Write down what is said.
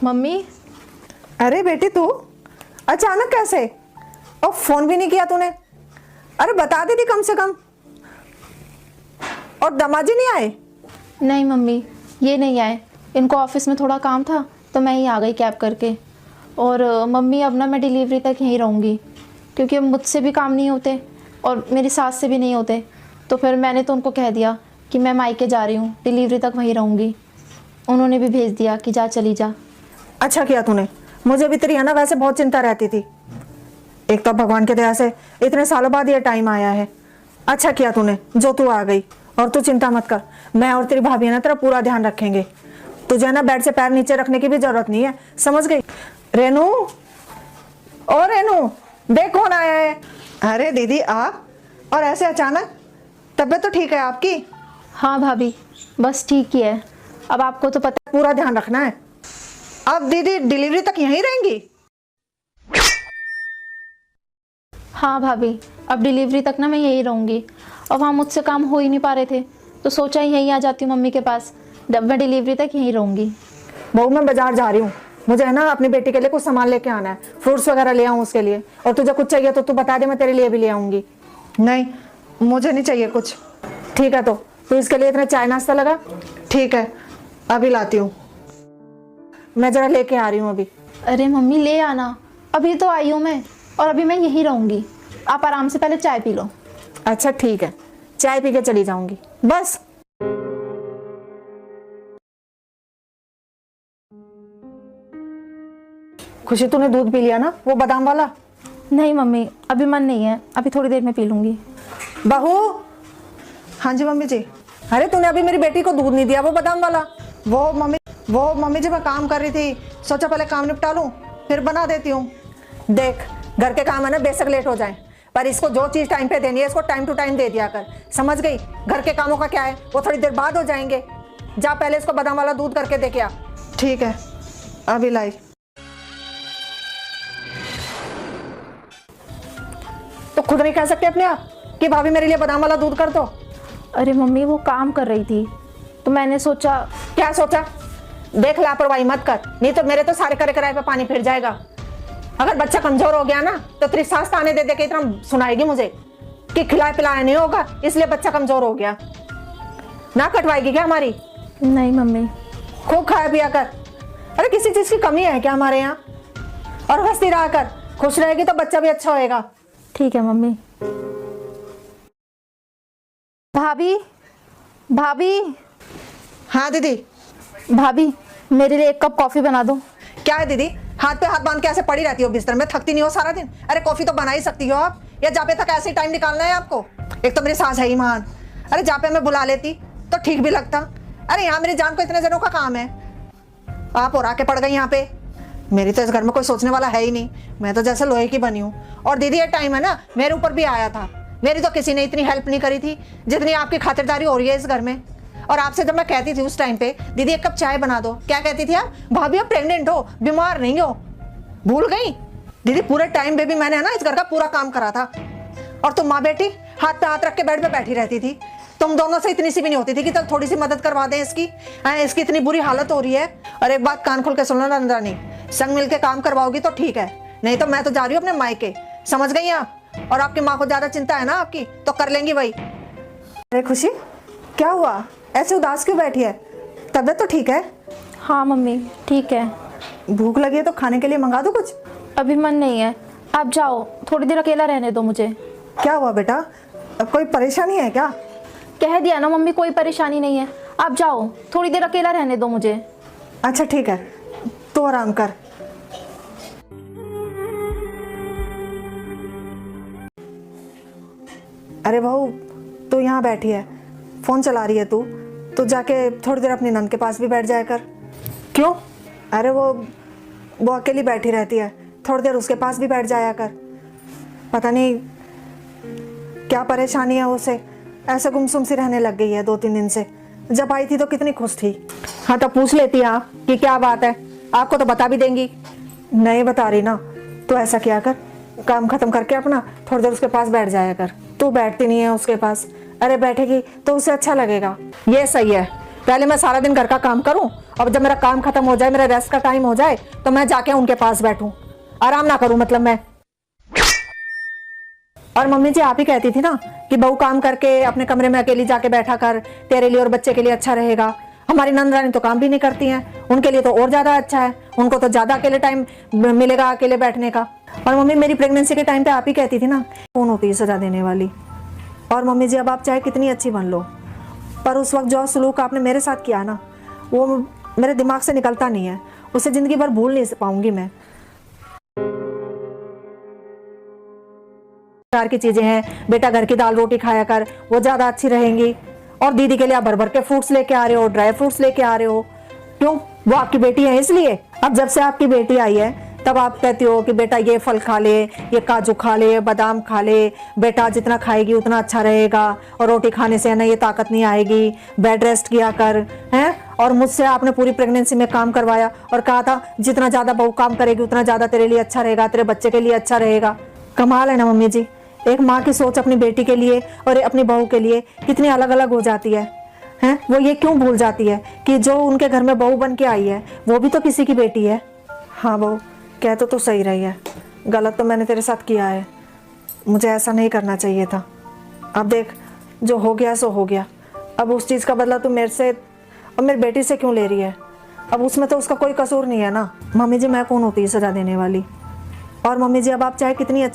Mummy. अरे बेटी तू अचानक कैसे? और फोन भी नहीं किया तूने? अरे बता देती कम से कम। और दमाजी नहीं आए? नहीं मम्मी, ये नहीं आए। इनको ऑफिस में थोड़ा काम था तो मैं ही आ गई कैब करके। और मम्मी अब ना मैं डिलीवरी तक यहीं रहूँगी, क्योंकि मुझसे भी काम नहीं होते और मेरी सास से भी नहीं होते। तो फिर मैंने तो उनको कह दिया कि मैं मायके जा रही हूँ, डिलीवरी तक वहीं रहूँगी। उन्होंने भी भेज दिया कि जा चली जा। अच्छा किया तूने। मुझे भी तेरी है ना वैसे बहुत चिंता रहती थी। एक तो भगवान के दया से इतने सालों बाद ये टाइम आया है। अच्छा किया तूने जो तू आ गई। और तू चिंता मत कर, मैं और तेरी भाभी है ना तेरा पूरा ध्यान रखेंगे। तुझे ना बेड से पैर नीचे रखने की भी जरूरत नहीं है, समझ गई? रेनू, ओ रेनू, देख कौन आया है। अरे दीदी आप, और ऐसे अचानक? तबीयत तो ठीक है आपकी? हाँ भाभी, बस ठीक ही है। अब आपको तो पता, पूरा ध्यान रखना है। अब दीदी डिलीवरी तक यहीं रहेंगी? हाँ भाभी, अब डिलीवरी तक ना मैं यहीं रहूँगी। और वहाँ मुझसे काम हो ही नहीं पा रहे थे तो सोचा यहीं आ जाती हूँ मम्मी के पास। जब मैं डिलीवरी तक यहीं रहूँगी। बहू मैं बाजार जा रही हूँ, मुझे है ना अपनी बेटी के लिए कुछ सामान लेके आना है, फ्रूट्स वगैरह ले आऊँ उसके लिए। और तुझे कुछ चाहिए तो तू बता दे, मैं तेरे लिए भी ले आऊंगी। नहीं मुझे नहीं चाहिए कुछ। ठीक है तो इसके लिए इतना चाय नाश्ता लगा। ठीक है अभी लाती हूँ, मैं जरा लेके आ रही हूँ अभी। अरे मम्मी ले आना, अभी तो आई हूँ मैं और अभी मैं यहीं रहूँगी। आप आराम से पहले चाय पी लो। अच्छा ठीक है, चाय पी के चली जाऊंगी बस। खुशी तूने दूध पी लिया ना, वो बादाम वाला? नहीं मम्मी, अभी मन नहीं है, अभी थोड़ी देर में पी लूँगी। बहू। हाँ जी मम्मी जी। अरे तूने अभी मेरी बेटी को दूध नहीं दिया, वो बादाम वाला। वो मम्मी जी मैं काम कर रही थी, सोचा पहले काम निपटा लूं फिर बना देती हूँ। देख घर के काम है ना बेशक लेट हो जाए, पर इसको जो चीज टाइम पे देनी है इसको टाइम टू टाइम दे दिया कर, समझ गई? घर के कामों का क्या है, वो थोड़ी देर बाद हो जाएंगे। जा पहले इसको बादाम वाला दूध करके दे के आ। ठीक है अभी लाई। तो खुद नहीं कह सकते अपने आप कि भाभी मेरे लिए बादाम वाला दूध कर दो? अरे मम्मी वो काम कर रही थी तो मैंने सोचा। क्या सोचा? देख लापरवाही मत कर, नहीं तो मेरे तो सारे करे कराए पे पानी फिर जाएगा। अगर बच्चा कमजोर हो गया ना तो तेरी सास ताने दे दे के इतना सुनाएगी मुझे कि खिलाए पिलाया नहीं होगा इसलिए बच्चा कमजोर हो गया। ना कटवाएगी क्या हमारी? नहीं मम्मी। खूब खाया पिया कर। अरे किसी चीज की कमी है क्या हमारे यहाँ? और हंसती रहा कर, खुश रहेगी तो बच्चा भी अच्छा होएगा। ठीक है मम्मी। भाभी, भाभी। हाँ दीदी। भाभी मेरे लिए एक कप कॉफी बना दो। क्या है दीदी, हाथ पे हाथ बांध के ऐसे पड़ी रहती हो बिस्तर में, थकती नहीं हो सारा दिन? अरे कॉफी तो बना ही सकती हो आप, या जापे तक ऐसे ही टाइम निकालना है आपको? एक तो मेरी सास है ही महान। अरे जापे में बुला लेती तो ठीक भी लगता। अरे यहाँ मेरी जान को इतने जनों का काम है, आप और आके पड़ गई यहाँ पे। मेरी तो इस घर में कोई सोचने वाला है ही नहीं, मैं तो जैसे लोहे की बनी हूँ। और दीदी ये टाइम है ना मेरे ऊपर भी आया था, मेरी तो किसी ने इतनी हेल्प नहीं करी थी जितनी आपकी खातिरदारी हो रही है इस घर में। और आपसे जब मैं कहती थी उस टाइम पे दीदी एक कप चाय बना दो, क्या कहती थी आप? भाभी आप प्रेग्नेंट हो, बीमार नहीं हो। भूल गई? दीदी पूरे टाइम बेबी मैंने है ना इस घर का पूरा काम करा था। और तुम माँ बेटी हाथ पे हाथ रख के बेड पे बैठी रहती थी। तुम दोनों से इतनी सी भी नहीं होती थी कि चल थोड़ी सी मदद करवा दें इसकी इतनी बुरी हालत हो रही है। और एक बात कान खोल के सुनो नंदरानी, संग मिल के काम करवाओगी तो ठीक है, नहीं तो मैं तो जा रही हूँ अपने मायके, समझ गई आप? और आपकी माँ को ज्यादा चिंता है ना आपकी तो कर लेंगी वही। अरे खुशी क्या हुआ, ऐसे उदास क्यों बैठी है? तबीयत तो ठीक है? हाँ मम्मी ठीक है। भूख लगी है तो खाने के लिए मंगा दो कुछ? अभी मन नहीं है, आप जाओ, थोड़ी देर अकेला रहने दो मुझे। क्या हुआ बेटा, अब कोई परेशानी है क्या? कह दिया ना मम्मी, कोई परेशानी नहीं है, आप जाओ, थोड़ी देर अकेला रहने दो मुझे। अच्छा ठीक है तो आराम कर। अरे बहू तू यहाँ बैठी है, फोन चला रही है तू जाके थोड़ी देर अपनी नंद के पास भी बैठ जाया कर। क्यों? अरे वो अकेली बैठी रहती है, थोड़ी देर उसके पास भी बैठ जाया कर। पता नहीं क्या परेशानी है उसे, ऐसे गुमसुम सी रहने लग गई है 2-3 दिन से। जब आई थी तो कितनी खुश थी। हाँ तो पूछ लेती आप कि क्या बात है, आपको तो बता भी देंगी। नहीं बता रही ना तो ऐसा किया कर, काम खत्म करके अपना थोड़ी देर उसके पास बैठ जाया कर। तू बैठती नहीं है उसके पास, अरे बैठेगी तो उसे अच्छा लगेगा। ये सही है, पहले मैं सारा दिन घर का काम करूं अब जब मेरा काम खत्म हो जाए, मेरा रेस्ट का टाइम हो जाए, तो मैं जाके उनके पास बैठूं, आराम ना करूं मतलब मैं। और मम्मी जी आप ही कहती थी ना कि बहू काम करके अपने कमरे में अकेली जाके बैठा कर, तेरे लिए और बच्चे के लिए अच्छा रहेगा। हमारी नंदरानी तो काम भी नहीं करती हैं, उनके लिए तो और ज्यादा अच्छा है, उनको तो ज्यादा अकेले टाइम मिलेगा अकेले बैठने का। और मम्मी मेरी प्रेगनेंसी के टाइम पे आप ही कहती थी ना, कौन होती है सजा देने वाली। और मम्मी जी अब आप चाहे कितनी अच्छी बन लो, पर उस वक्त जो सलूक आपने मेरे साथ किया ना, वो मेरे दिमाग से निकलता नहीं है, उसे जिंदगी भर भूल नहीं पाऊंगी मैं। प्रकार की चीजें हैं, बेटा घर की दाल रोटी खाया कर, वो ज्यादा अच्छी रहेंगी। और दीदी के लिए आप भर भर के फ्रूट्स लेके आ रहे हो, ड्राई फ्रूट्स लेके आ रहे हो, क्यों? वो आपकी बेटी है इसलिए। अब जब से आपकी बेटी आई है तब आप कहती हो कि बेटा ये फल खा ले, ये काजू खा ले, बादाम खा ले, बेटा जितना खाएगी उतना अच्छा रहेगा, और रोटी खाने से ना ये ताकत नहीं आएगी, बेड रेस्ट किया कर, हैं। और मुझसे आपने पूरी प्रेगनेंसी में काम करवाया और कहा था जितना ज्यादा बहू काम करेगी उतना ज्यादा तेरे लिए अच्छा रहेगा, तेरे बच्चे के लिए अच्छा रहेगा। कमाल है ना मम्मी जी, एक माँ की सोच अपनी बेटी के लिए और अपनी बहू के लिए कितनी अलग अलग हो जाती है, हैं? वो ये क्यों भूल जाती है कि जो उनके घर में बहू बन के आई है वो भी तो किसी की बेटी है। हाँ बहू, कह तो सही रही है, गलत तो मैंने तेरे साथ किया है, मुझे ऐसा नहीं करना चाहिए था। अब देख जो हो गया सो हो गया, अब उस चीज़ का बदला तू मेरे से और मेरी बेटी से क्यों ले रही है? अब उसमें तो उसका कोई कसूर नहीं है ना। मम्मी जी मैं कौन होती है सजा देने वाली। और मम्मी जी अब आप चाहे कितनी अच्छी